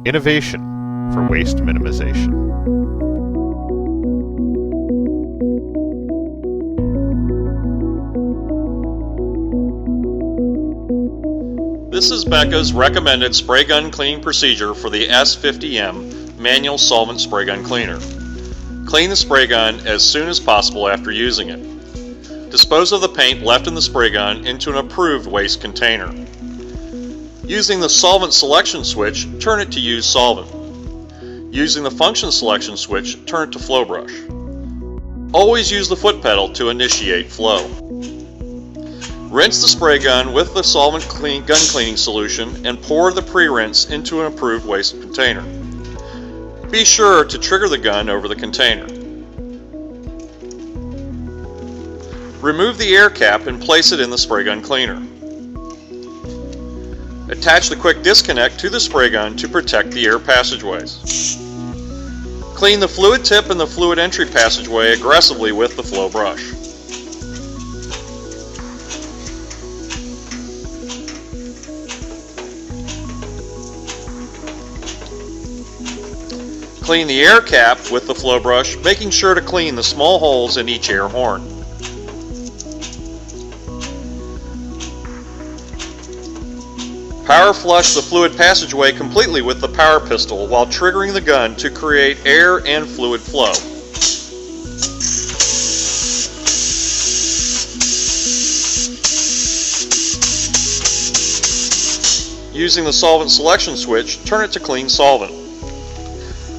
Innovation for waste minimization. This is Becca's recommended spray gun cleaning procedure for the S50M manual solvent spray gun cleaner. Clean the spray gun as soon as possible after using it. Dispose of the paint left in the spray gun into an approved waste container. Using the solvent selection switch, turn it to use solvent. Using the function selection switch, turn it to flow brush. Always use the foot pedal to initiate flow. Rinse the spray gun with the solvent gun cleaning solution and pour the pre-rinse into an approved waste container. Be sure to trigger the gun over the container. Remove the air cap and place it in the spray gun cleaner. Attach the quick disconnect to the spray gun to protect the air passageways. Clean the fluid tip and the fluid entry passageway aggressively with the flow brush. Clean the air cap with the flow brush, making sure to clean the small holes in each air horn. Power flush the fluid passageway completely with the power pistol while triggering the gun to create air and fluid flow. Using the solvent selection switch, turn it to clean solvent.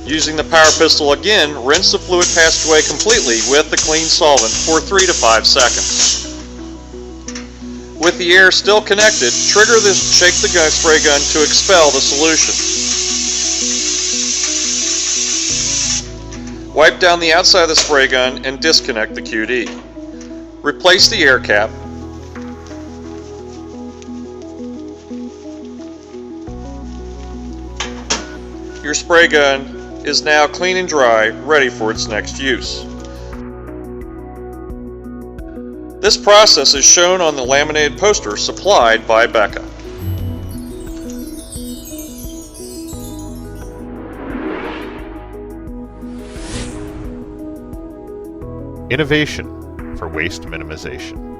Using the power pistol again, rinse the fluid passageway completely with the clean solvent for 3 to 5 seconds. With the air still connected, shake the spray gun to expel the solution. Wipe down the outside of the spray gun and disconnect the QD. Replace the air cap. Your spray gun is now clean and dry, ready for its next use. This process is shown on the laminated poster supplied by Becca. Innovation for waste minimization.